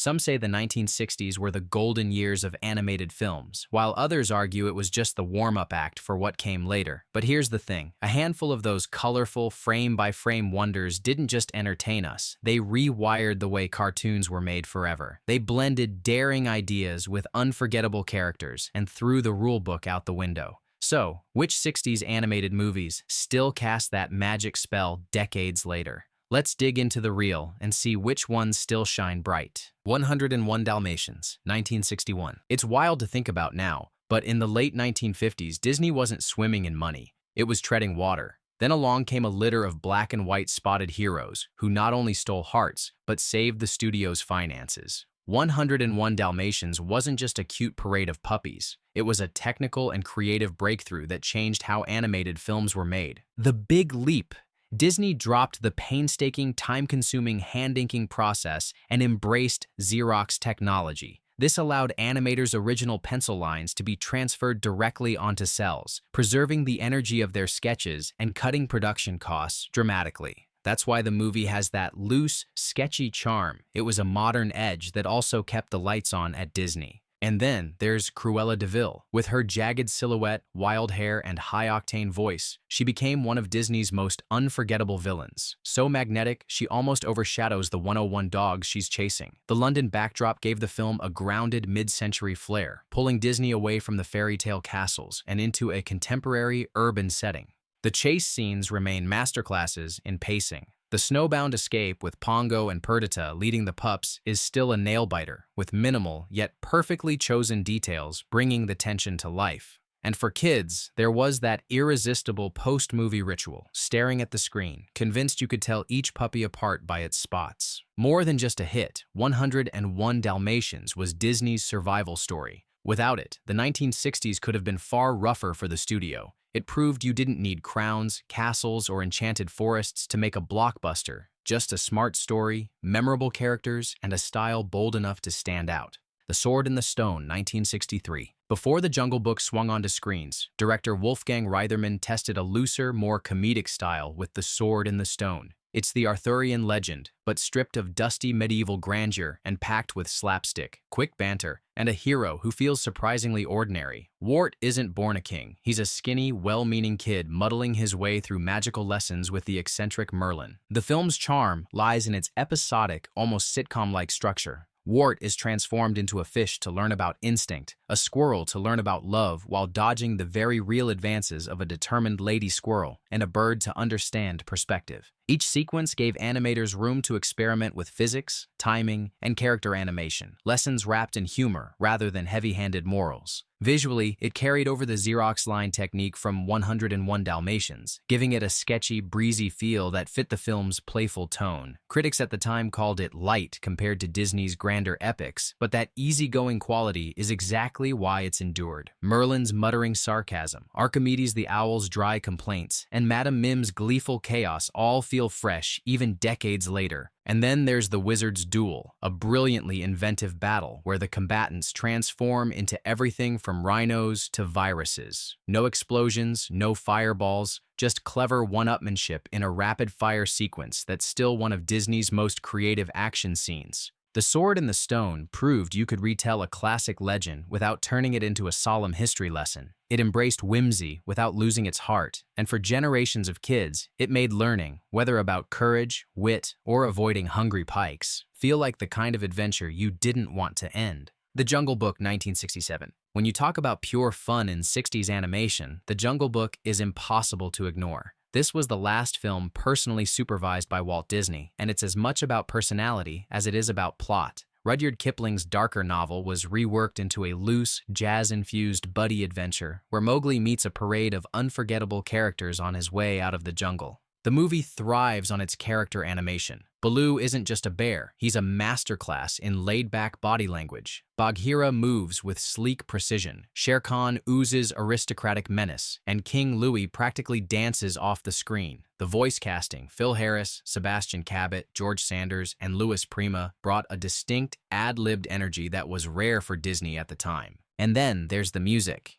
Some say the 1960s were the golden years of animated films, while others argue it was just the warm-up act for what came later. But here's the thing. A handful of those colorful, frame-by-frame wonders didn't just entertain us. They rewired the way cartoons were made forever. They blended daring ideas with unforgettable characters and threw the rulebook out the window. So, which 60s animated movies still cast that magic spell decades later? Let's dig into the reel and see which ones still shine bright. 101 Dalmatians, 1961. It's wild to think about now, but in the late 1950s, Disney wasn't swimming in money. It was treading water. Then along came a litter of black and white spotted heroes who not only stole hearts, but saved the studio's finances. 101 Dalmatians wasn't just a cute parade of puppies. It was a technical and creative breakthrough that changed how animated films were made. The Big Leap. Disney dropped the painstaking, time-consuming hand-inking process and embraced Xerox technology. This allowed animators' original pencil lines to be transferred directly onto cells, preserving the energy of their sketches and cutting production costs dramatically. That's why the movie has that loose, sketchy charm. It was a modern edge that also kept the lights on at Disney. And then there's Cruella de Vil. With her jagged silhouette, wild hair, and high-octane voice, she became one of Disney's most unforgettable villains. So magnetic, she almost overshadows the 101 dogs she's chasing. The London backdrop gave the film a grounded mid-century flair, pulling Disney away from the fairy tale castles and into a contemporary, urban setting. The chase scenes remain masterclasses in pacing. The snowbound escape with Pongo and Perdita leading the pups is still a nail-biter, with minimal yet perfectly chosen details bringing the tension to life. And for kids, there was that irresistible post-movie ritual, staring at the screen, convinced you could tell each puppy apart by its spots. More than just a hit, 101 Dalmatians was Disney's survival story. Without it, the 1960s could have been far rougher for the studio. It proved you didn't need crowns, castles, or enchanted forests to make a blockbuster, just a smart story, memorable characters, and a style bold enough to stand out. The Sword and the Stone, 1963. Before The Jungle Book swung onto screens, director Wolfgang Reitherman tested a looser, more comedic style with The Sword and the Stone. It's the Arthurian legend, but stripped of dusty medieval grandeur and packed with slapstick, quick banter, and a hero who feels surprisingly ordinary. Wart isn't born a king. He's a skinny, well-meaning kid muddling his way through magical lessons with the eccentric Merlin. The film's charm lies in its episodic, almost sitcom-like structure. Wart is transformed into a fish to learn about instinct, a squirrel to learn about love while dodging the very real advances of a determined lady squirrel, and a bird to understand perspective. Each sequence gave animators room to experiment with physics, timing, and character animation, lessons wrapped in humor rather than heavy-handed morals. Visually, it carried over the Xerox line technique from 101 Dalmatians, giving it a sketchy, breezy feel that fit the film's playful tone. Critics at the time called it light compared to Disney's grander epics, but that easygoing quality is exactly why it's endured. Merlin's muttering sarcasm, Archimedes the Owl's dry complaints, and Madame Mim's gleeful chaos all feel fresh even decades later. And then there's The Wizard's Duel, a brilliantly inventive battle where the combatants transform into everything from rhinos to viruses. No explosions, no fireballs, just clever one-upmanship in a rapid-fire sequence that's still one of Disney's most creative action scenes. The Sword and the Stone proved you could retell a classic legend without turning it into a solemn history lesson. It embraced whimsy without losing its heart, and for generations of kids, it made learning, whether about courage, wit, or avoiding hungry pikes, feel like the kind of adventure you didn't want to end. The Jungle Book, 1967. When you talk about pure fun in 60s animation, The Jungle Book is impossible to ignore. This was the last film personally supervised by Walt Disney, and it's as much about personality as it is about plot. Rudyard Kipling's darker novel was reworked into a loose, jazz-infused buddy adventure where Mowgli meets a parade of unforgettable characters on his way out of the jungle. The movie thrives on its character animation. Baloo isn't just a bear, he's a masterclass in laid-back body language. Bagheera moves with sleek precision, Shere Khan oozes aristocratic menace, and King Louie practically dances off the screen. The voice casting, Phil Harris, Sebastian Cabot, George Sanders, and Louis Prima, brought a distinct, ad-libbed energy that was rare for Disney at the time. And then there's the music.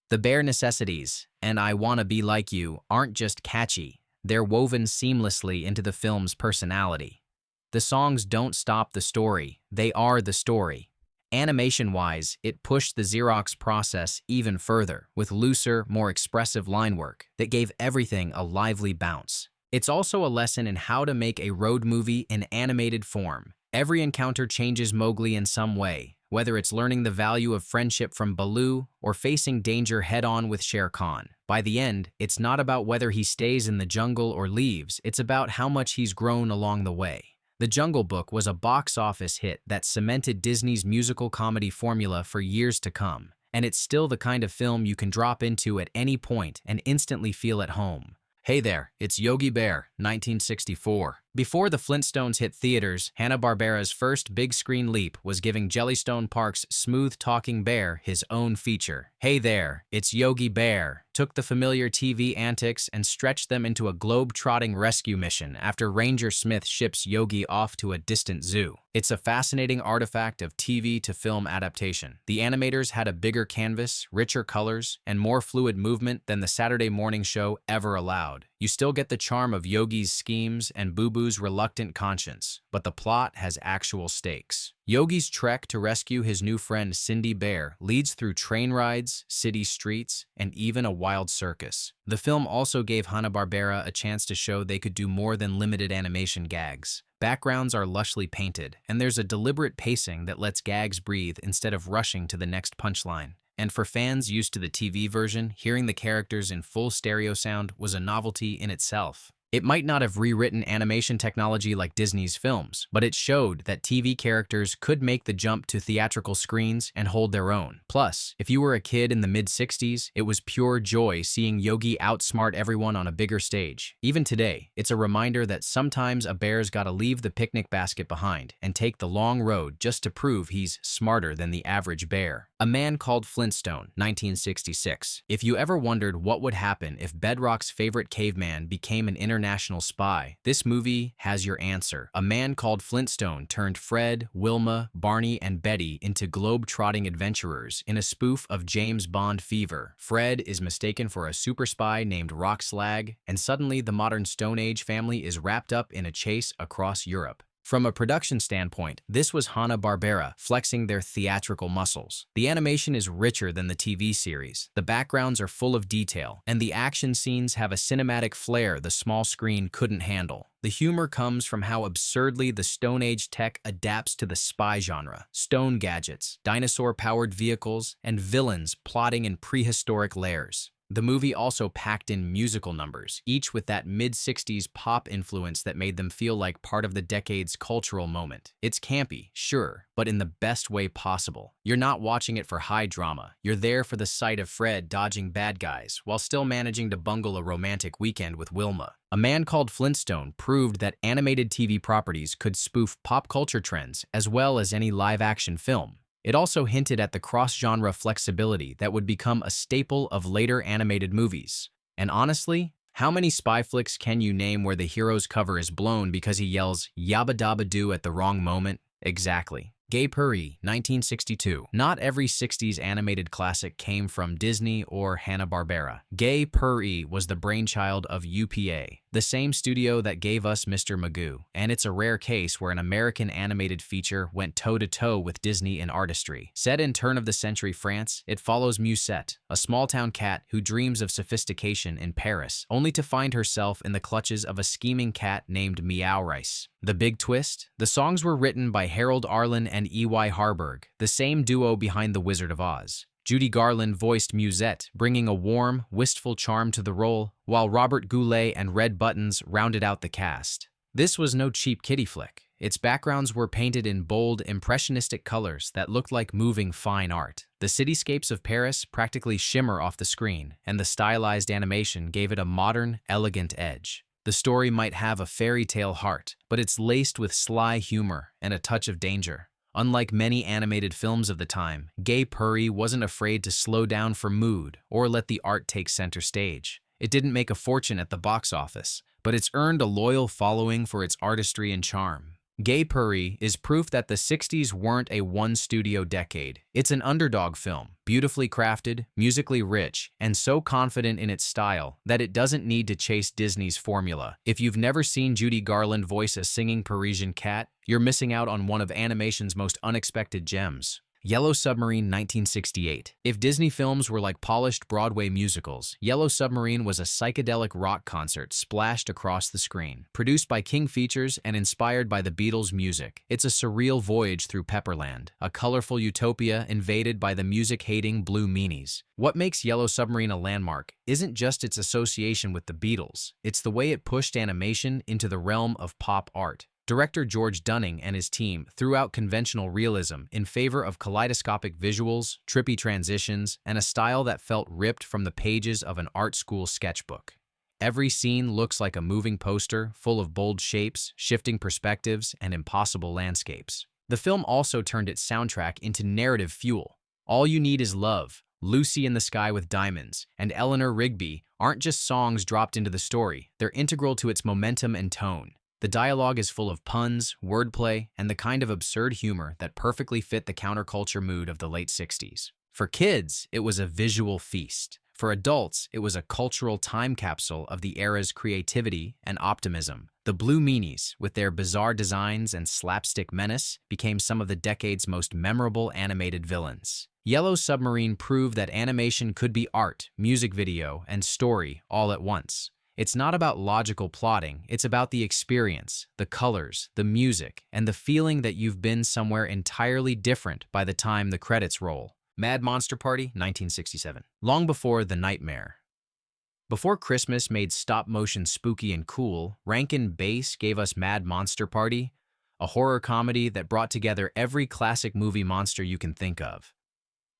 The bare necessities, and I Wanna Be Like You, aren't just catchy. They're woven seamlessly into the film's personality. The songs don't stop the story, they are the story. Animation-wise, it pushed the Xerox process even further, with looser, more expressive line work that gave everything a lively bounce. It's also a lesson in how to make a road movie in animated form. Every encounter changes Mowgli in some way, whether it's learning the value of friendship from Baloo or facing danger head-on with Shere Khan. By the end, it's not about whether he stays in the jungle or leaves, it's about how much he's grown along the way. The Jungle Book was a box office hit that cemented Disney's musical comedy formula for years to come, and it's still the kind of film you can drop into at any point and instantly feel at home. Hey there, it's Yogi Bear, 1964. Before the Flintstones hit theaters, Hanna-Barbera's first big-screen leap was giving Jellystone Park's smooth-talking bear his own feature. Hey there, it's Yogi Bear took the familiar TV antics and stretched them into a globe-trotting rescue mission after Ranger Smith ships Yogi off to a distant zoo. It's a fascinating artifact of TV to film adaptation. The animators had a bigger canvas, richer colors, and more fluid movement than the Saturday morning show ever allowed. You still get the charm of Yogi's schemes and Boo Boo's reluctant conscience, but the plot has actual stakes. Yogi's trek to rescue his new friend Cindy Bear leads through train rides, city streets, and even a wild circus. The film also gave Hanna-Barbera a chance to show they could do more than limited animation gags. Backgrounds are lushly painted, and there's a deliberate pacing that lets gags breathe instead of rushing to the next punchline. And for fans used to the TV version, hearing the characters in full stereo sound was a novelty in itself. It might not have rewritten animation technology like Disney's films, but it showed that TV characters could make the jump to theatrical screens and hold their own. Plus, if you were a kid in the mid-60s, it was pure joy seeing Yogi outsmart everyone on a bigger stage. Even today, it's a reminder that sometimes a bear's gotta leave the picnic basket behind and take the long road just to prove he's smarter than the average bear. A Man Called Flintstone, 1966. If you ever wondered what would happen if Bedrock's favorite caveman became an international spy, this movie has your answer. A Man Called Flintstone turned Fred, Wilma, Barney, and Betty into globe-trotting adventurers in a spoof of James Bond fever. Fred is mistaken for a super spy named Rockslag, and suddenly the modern Stone Age family is wrapped up in a chase across Europe. From a production standpoint, this was Hanna-Barbera flexing their theatrical muscles. The animation is richer than the TV series, the backgrounds are full of detail, and the action scenes have a cinematic flair the small screen couldn't handle. The humor comes from how absurdly the Stone Age tech adapts to the spy genre. Stone gadgets, dinosaur-powered vehicles, and villains plotting in prehistoric lairs. The movie also packed in musical numbers, each with that mid-60s pop influence that made them feel like part of the decade's cultural moment. It's campy, sure, but in the best way possible. You're not watching it for high drama. You're there for the sight of Fred dodging bad guys while still managing to bungle a romantic weekend with Wilma. A Man Called Flintstone proved that animated TV properties could spoof pop culture trends as well as any live-action film. It also hinted at the cross-genre flexibility that would become a staple of later animated movies. And honestly, how many spy flicks can you name where the hero's cover is blown because he yells "yabba dabba doo" at the wrong moment? Exactly. Purr-ee, 1962. Not every 60s animated classic came from Disney or Hanna-Barbera. Purr-ee was the brainchild of UPA, the same studio that gave us Mr. Magoo, and it's a rare case where an American animated feature went toe-to-toe with Disney in artistry. Set in turn-of-the-century France, it follows Musette, a small-town cat who dreams of sophistication in Paris, only to find herself in the clutches of a scheming cat named Meow Rice. The big twist? The songs were written by Harold Arlen and E.Y. Harburg, the same duo behind The Wizard of Oz. Judy Garland voiced Musette, bringing a warm, wistful charm to the role, while Robert Goulet and Red Buttons rounded out the cast. This was no cheap kiddie flick. Its backgrounds were painted in bold, impressionistic colors that looked like moving fine art. The cityscapes of Paris practically shimmer off the screen, and the stylized animation gave it a modern, elegant edge. The story might have a fairy tale heart, but it's laced with sly humor and a touch of danger. Unlike many animated films of the time, Purr-ee wasn't afraid to slow down for mood or let the art take center stage. It didn't make a fortune at the box office, but it's earned a loyal following for its artistry and charm. Gay Purr-ee is proof that the 60s weren't a one-studio decade. It's an underdog film, beautifully crafted, musically rich, and so confident in its style that it doesn't need to chase Disney's formula. If you've never seen Judy Garland voice a singing Parisian cat, you're missing out on one of animation's most unexpected gems. Yellow Submarine 1968. If Disney films were like polished Broadway musicals, Yellow Submarine was a psychedelic rock concert splashed across the screen. Produced by King Features and inspired by the Beatles' music, it's a surreal voyage through Pepperland, a colorful utopia invaded by the music-hating Blue Meanies. What makes Yellow Submarine a landmark isn't just its association with the Beatles, it's the way it pushed animation into the realm of pop art. Director George Dunning and his team threw out conventional realism in favor of kaleidoscopic visuals, trippy transitions, and a style that felt ripped from the pages of an art school sketchbook. Every scene looks like a moving poster, full of bold shapes, shifting perspectives, and impossible landscapes. The film also turned its soundtrack into narrative fuel. All You Need Is Love, Lucy in the Sky with Diamonds, and Eleanor Rigby aren't just songs dropped into the story, they're integral to its momentum and tone. The dialogue is full of puns, wordplay, and the kind of absurd humor that perfectly fit the counterculture mood of the late 60s. For kids, it was a visual feast. For adults, it was a cultural time capsule of the era's creativity and optimism. The Blue Meanies, with their bizarre designs and slapstick menace, became some of the decade's most memorable animated villains. Yellow Submarine proved that animation could be art, music video, and story all at once. It's not about logical plotting, it's about the experience, the colors, the music, and the feeling that you've been somewhere entirely different by the time the credits roll. Mad Monster Party, 1967. Long before The Nightmare. Before Christmas made stop-motion spooky and cool, Rankin Bass gave us Mad Monster Party, a horror comedy that brought together every classic movie monster you can think of.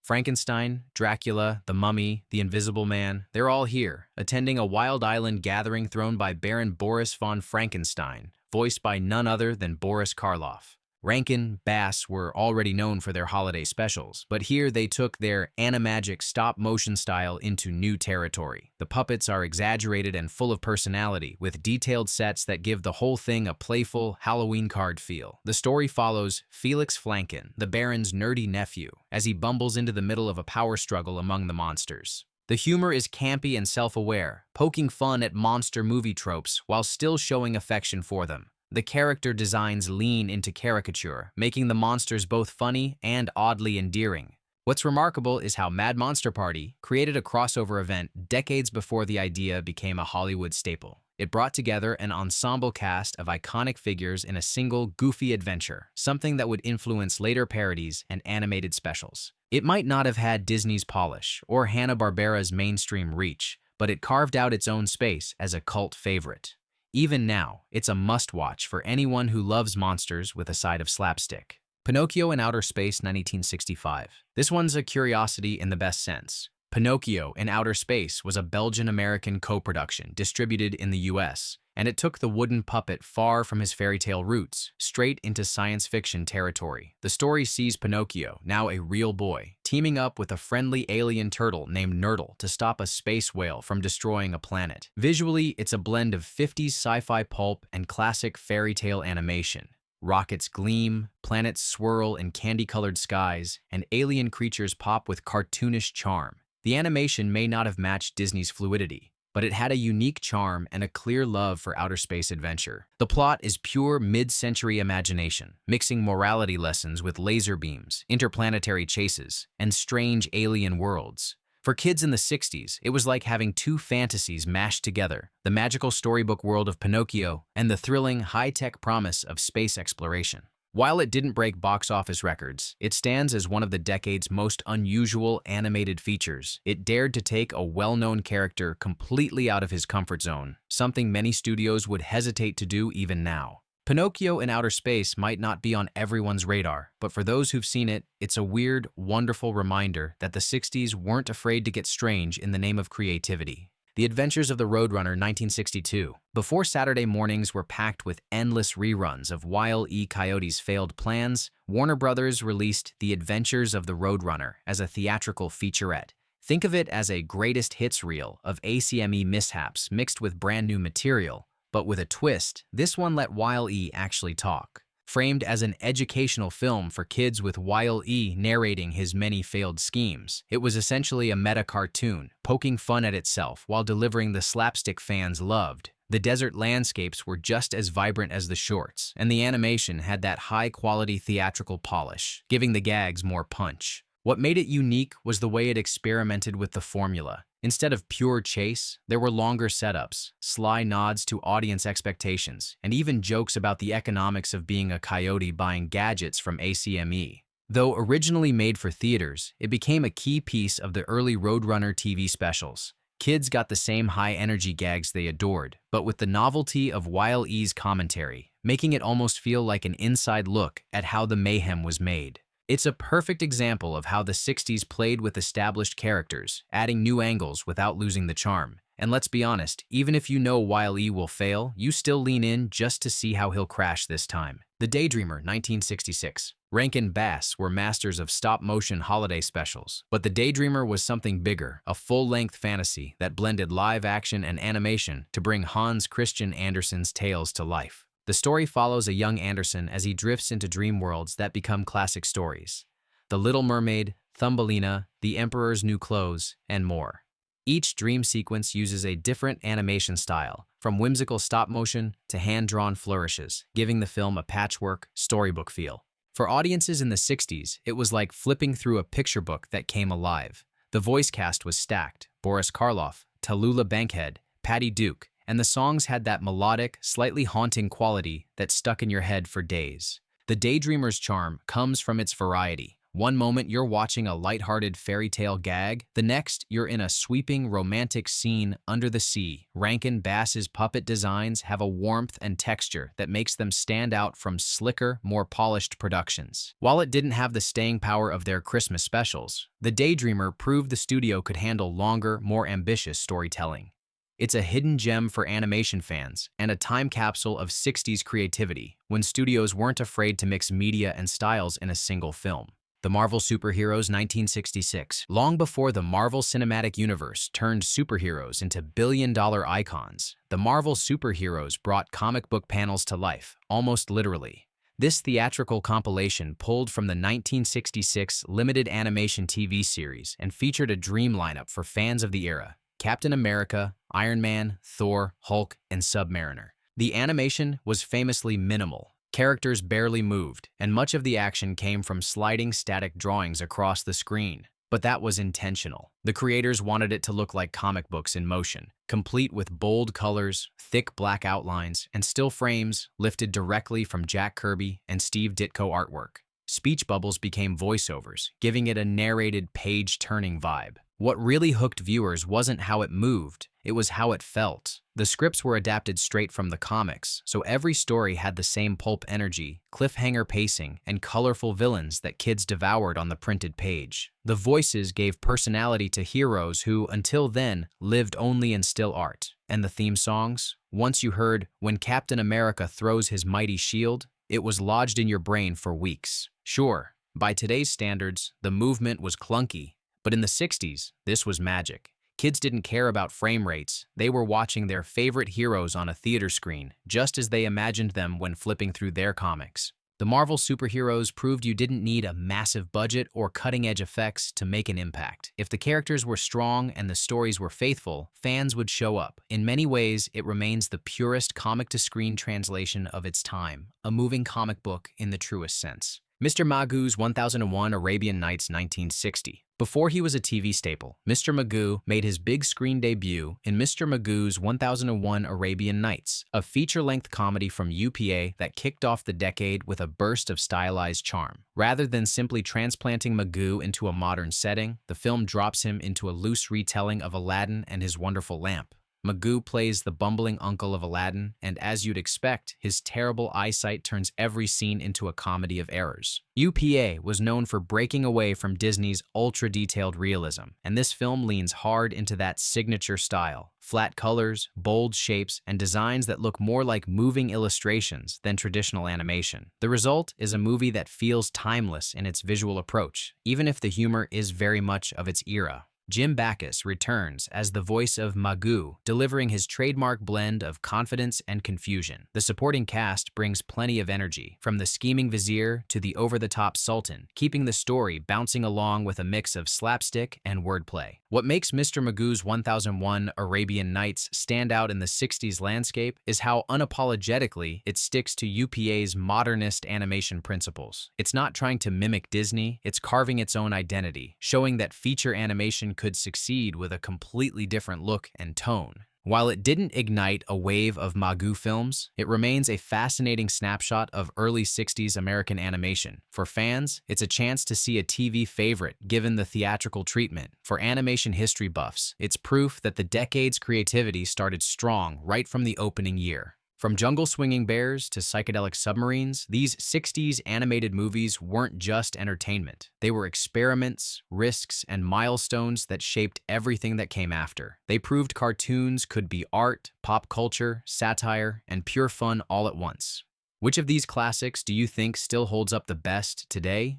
Frankenstein, Dracula, the Mummy, the Invisible Man, they're all here, attending a Wild Island gathering thrown by Baron Boris von Frankenstein, voiced by none other than Boris Karloff. Rankin, Bass were already known for their holiday specials, but here they took their animagic stop-motion style into new territory. The puppets are exaggerated and full of personality, with detailed sets that give the whole thing a playful Halloween card feel. The story follows Felix Flanken, the Baron's nerdy nephew, as he bumbles into the middle of a power struggle among the monsters. The humor is campy and self-aware, poking fun at monster movie tropes while still showing affection for them. The character designs lean into caricature, making the monsters both funny and oddly endearing. What's remarkable is how Mad Monster Party created a crossover event decades before the idea became a Hollywood staple. It brought together an ensemble cast of iconic figures in a single, goofy adventure, something that would influence later parodies and animated specials. It might not have had Disney's polish or Hanna-Barbera's mainstream reach, but it carved out its own space as a cult favorite. Even now, it's a must-watch for anyone who loves monsters with a side of slapstick. Pinocchio in Outer Space 1965. This one's a curiosity in the best sense. Pinocchio in Outer Space was a Belgian-American co-production distributed in the US, and it took the wooden puppet far from his fairy tale roots, straight into science fiction territory. The story sees Pinocchio, now a real boy, teaming up with a friendly alien turtle named Nurtle to stop a space whale from destroying a planet. Visually, it's a blend of 50s sci-fi pulp and classic fairy tale animation. Rockets gleam, planets swirl in candy-colored skies, and alien creatures pop with cartoonish charm. The animation may not have matched Disney's fluidity, but it had a unique charm and a clear love for outer space adventure. The plot is pure mid-century imagination, mixing morality lessons with laser beams, interplanetary chases, and strange alien worlds. For kids in the 60s, it was like having two fantasies mashed together, the magical storybook world of Pinocchio and the thrilling, high-tech promise of space exploration. While it didn't break box office records, it stands as one of the decade's most unusual animated features. It dared to take a well-known character completely out of his comfort zone, something many studios would hesitate to do even now. Pinocchio in Outer Space might not be on everyone's radar, but for those who've seen it, it's a weird, wonderful reminder that the 60s weren't afraid to get strange in the name of creativity. The Adventures of the Roadrunner 1962. Before Saturday mornings were packed with endless reruns of Wile E. Coyote's failed plans, Warner Brothers released The Adventures of the Roadrunner as a theatrical featurette. Think of it as a greatest hits reel of ACME mishaps mixed with brand new material, but with a twist, this one let Wile E. actually talk. framed as an educational film for kids with Wile-E narrating his many failed schemes. It was essentially a meta-cartoon, poking fun at itself while delivering the slapstick fans loved. The desert landscapes were just as vibrant as the shorts, and the animation had that high-quality theatrical polish, giving the gags more punch. What made it unique was the way it experimented with the formula. Instead of pure chase, there were longer setups, sly nods to audience expectations, and even jokes about the economics of being a coyote buying gadgets from ACME. Though originally made for theaters, it became a key piece of the early Roadrunner TV specials. Kids got the same high-energy gags they adored, but with the novelty of Wile-E's commentary, making it almost feel like an inside look at how the mayhem was made. It's a perfect example of how the 60s played with established characters, adding new angles without losing the charm. And let's be honest, even if you know Wile-E will fail, you still lean in just to see how he'll crash this time. The Daydreamer, 1966. Rankin Bass were masters of stop-motion holiday specials, but The Daydreamer was something bigger, a full-length fantasy that blended live action and animation to bring Hans Christian Andersen's tales to life. The story follows a young Andersen as he drifts into dream worlds that become classic stories. The Little Mermaid, Thumbelina, The Emperor's New Clothes, and more. Each dream sequence uses a different animation style, from whimsical stop-motion to hand-drawn flourishes, giving the film a patchwork, storybook feel. For audiences in the 60s, it was like flipping through a picture book that came alive. The voice cast was stacked: Boris Karloff, Tallulah Bankhead, Patty Duke, and the songs had that melodic, slightly haunting quality that stuck in your head for days. The Daydreamer's charm comes from its variety. One moment you're watching a lighthearted fairy tale gag, the next you're in a sweeping romantic scene under the sea. Rankin Bass's puppet designs have a warmth and texture that makes them stand out from slicker, more polished productions. While it didn't have the staying power of their Christmas specials, The Daydreamer proved the studio could handle longer, more ambitious storytelling. It's a hidden gem for animation fans and a time capsule of 60s creativity when studios weren't afraid to mix media and styles in a single film. The Marvel Superheroes, 1966. Long before the Marvel Cinematic Universe turned superheroes into billion-dollar icons, the Marvel Superheroes brought comic book panels to life, almost literally. This theatrical compilation pulled from the 1966 limited animation TV series and featured a dream lineup for fans of the era: Captain America, Iron Man, Thor, Hulk, and Submariner. The animation was famously minimal. Characters barely moved, and much of the action came from sliding static drawings across the screen. But that was intentional. The creators wanted it to look like comic books in motion, complete with bold colors, thick black outlines, and still frames lifted directly from Jack Kirby and Steve Ditko artwork. Speech bubbles became voiceovers, giving it a narrated, page-turning vibe. What really hooked viewers wasn't how it moved, it was how it felt. The scripts were adapted straight from the comics, so every story had the same pulp energy, cliffhanger pacing, and colorful villains that kids devoured on the printed page. The voices gave personality to heroes who, until then, lived only in still art. And the theme songs? Once you heard "When Captain America Throws His Mighty Shield," it was lodged in your brain for weeks. Sure, by today's standards, the movement was clunky, but in the 60s, this was magic. Kids didn't care about frame rates. They were watching their favorite heroes on a theater screen, just as they imagined them when flipping through their comics. The Marvel Superheroes proved you didn't need a massive budget or cutting-edge effects to make an impact. If the characters were strong and the stories were faithful, fans would show up. In many ways, it remains the purest comic-to-screen translation of its time, a moving comic book in the truest sense. Mr. Magoo's 1001 Arabian Nights, 1960. Before he was a TV staple, Mr. Magoo made his big screen debut in Mr. Magoo's 1001 Arabian Nights, a feature-length comedy from UPA that kicked off the decade with a burst of stylized charm. Rather than simply transplanting Magoo into a modern setting, the film drops him into a loose retelling of Aladdin and his wonderful lamp. Magoo plays the bumbling uncle of Aladdin, and as you'd expect, his terrible eyesight turns every scene into a comedy of errors. UPA was known for breaking away from Disney's ultra-detailed realism, and this film leans hard into that signature style. Flat colors, bold shapes, and designs that look more like moving illustrations than traditional animation. The result is a movie that feels timeless in its visual approach, even if the humor is very much of its era. Jim Backus returns as the voice of Magoo, delivering his trademark blend of confidence and confusion. The supporting cast brings plenty of energy, from the scheming vizier to the over-the-top sultan, keeping the story bouncing along with a mix of slapstick and wordplay. What makes Mr. Magoo's 1001 Arabian Nights stand out in the 60s landscape is how unapologetically it sticks to UPA's modernist animation principles. It's not trying to mimic Disney, it's carving its own identity, showing that feature animation could succeed with a completely different look and tone. While it didn't ignite a wave of Magoo films, it remains a fascinating snapshot of early 60s American animation. For fans, it's a chance to see a TV favorite given the theatrical treatment. For animation history buffs, it's proof that the decade's creativity started strong right from the opening year. From jungle swinging bears to psychedelic submarines, these 60s animated movies weren't just entertainment. They were experiments, risks, and milestones that shaped everything that came after. They proved cartoons could be art, pop culture, satire, and pure fun all at once. Which of these classics do you think still holds up the best today?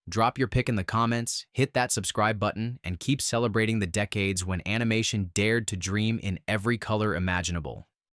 Drop your pick in the comments, hit that subscribe button, and keep celebrating the decades when animation dared to dream in every color imaginable.